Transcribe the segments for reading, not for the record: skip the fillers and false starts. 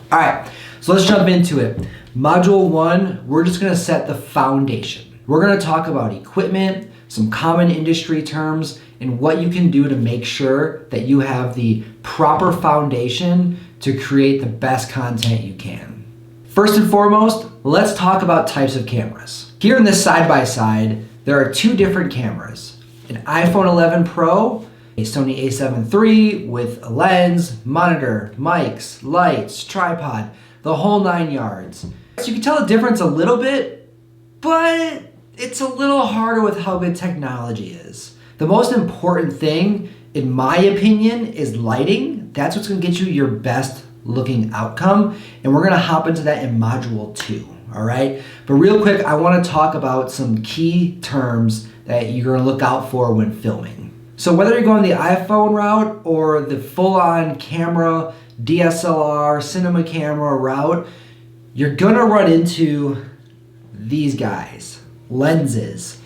All right, so let's jump into it. Module 1, we're just gonna set the foundation. We're gonna talk about equipment, some common industry terms, and what you can do to make sure that you have the proper foundation to create the best content you can. First and foremost, let's talk about types of cameras. Here in this side-by-side, there are two different cameras. An iPhone 11 Pro, a Sony a7 III with a lens, monitor, mics, lights, tripod, the whole 9 yards. So you can tell the difference a little bit, but it's a little harder with how good technology is. The most important thing, in my opinion, is lighting. That's what's gonna get you your best looking outcome, and we're gonna hop into that in module 2, all right? But real quick, I wanna talk about some key terms that you're gonna look out for when filming. So whether you're going the iPhone route or the full-on camera, DSLR, cinema camera route, you're gonna run into these guys, lenses.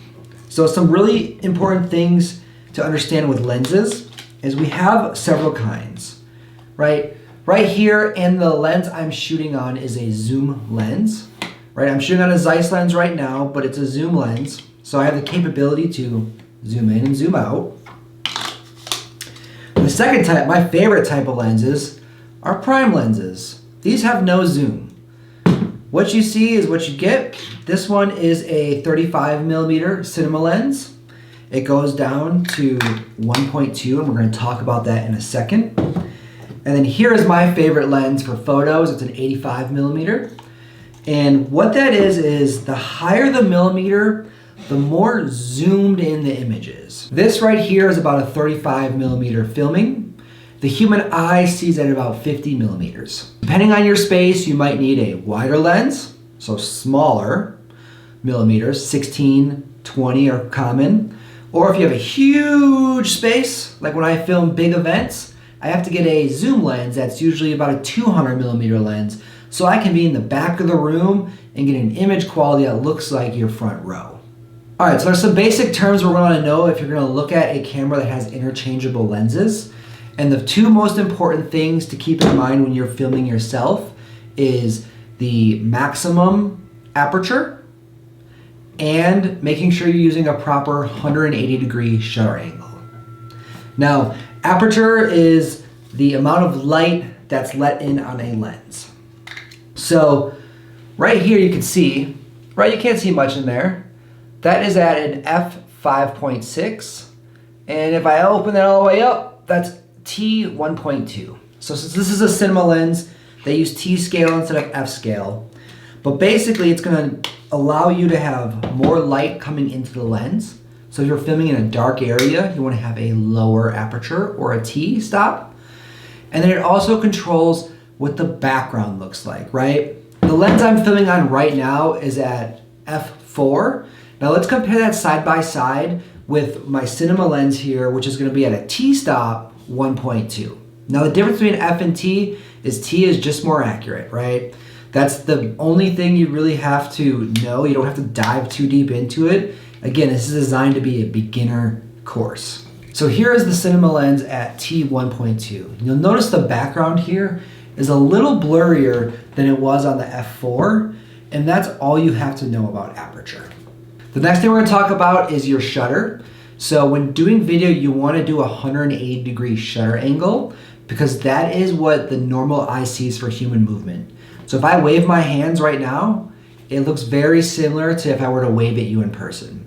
So some really important things to understand with lenses is we have several kinds, right? Right here, and the lens I'm shooting on is a zoom lens, right? I'm shooting on a Zeiss lens right now, but it's a zoom lens. So I have the capability to zoom in and zoom out. The second type, my favorite type of lenses, are prime lenses. These have no zoom. What you see is what you get. This one is a 35mm cinema lens. It goes down to 1.2, and we're going to talk about that in a second. And then here is my favorite lens for photos. It's an 85mm. And what that is the higher the millimeter, the more zoomed in the image is. This right here is about a 35mm filming. The human eye sees at about 50mm. Depending on your space, you might need a wider lens, so smaller millimeters, 16, 20 are common. Or if you have a huge space, like when I film big events, I have to get a zoom lens that's usually about a 200mm lens, so I can be in the back of the room and get an image quality that looks like your front row. All right, so there's some basic terms we're going to know if you're going to look at a camera that has interchangeable lenses. And the two most important things to keep in mind when you're filming yourself is the maximum aperture and making sure you're using a proper 180-degree shutter angle. Now, aperture is the amount of light that's let in on a lens. So right here you can see, right, you can't see much in there. That is at an f5.6, and if I open that all the way up, that's t1.2. So since this is a cinema lens, they use T scale instead of F scale. But basically it's gonna allow you to have more light coming into the lens. So if you're filming in a dark area, you wanna have a lower aperture or a T stop. And then it also controls what the background looks like, right? The lens I'm filming on right now is at f4. Now let's compare that side by side with my cinema lens here, which is gonna be at a T-stop 1.2. Now the difference between F and T is just more accurate, right? That's the only thing you really have to know. You don't have to dive too deep into it. Again, this is designed to be a beginner course. So here is the cinema lens at T1.2. You'll notice the background here is a little blurrier than it was on the F4, and that's all you have to know about aperture. The next thing we're going to talk about is your shutter. So when doing video, you want to do a 180-degree shutter angle because that is what the normal eye sees for human movement. So if I wave my hands right now, it looks very similar to if I were to wave at you in person.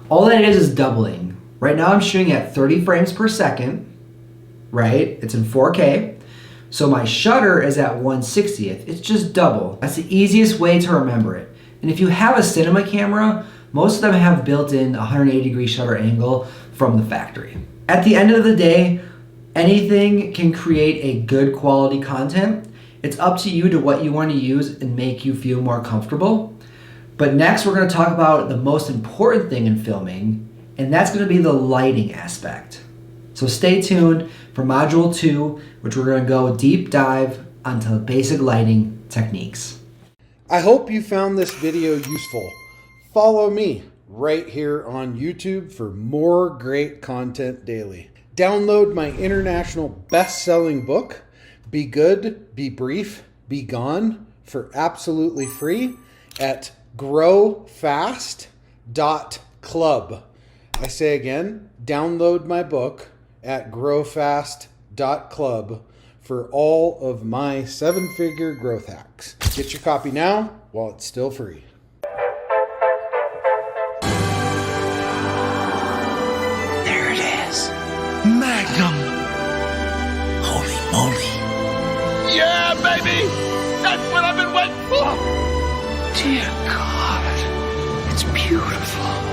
All that is doubling. Right now I'm shooting at 30 frames per second, right? It's in 4K. So my shutter is at 1/60th. It's just double. That's the easiest way to remember it. And if you have a cinema camera, most of them have built-in 180-degree shutter angle from the factory. At the end of the day, anything can create a good quality content. It's up to you to what you want to use and make you feel more comfortable. But next we're going to talk about the most important thing in filming, and that's going to be the lighting aspect. So stay tuned for module 2, which we're going to go deep dive onto basic lighting techniques. I hope you found this video useful. Follow me right here on YouTube for more great content daily. Download my international best-selling book, Be Good, Be Brief, Be Gone for absolutely free at growfast.club. I say again, download my book at growfast.club for all of my 7-figure growth hacks. Get your copy now while it's still free. There it is. Magnum. Holy moly. Yeah, baby! That's what I've been waiting for! Dear God. It's beautiful.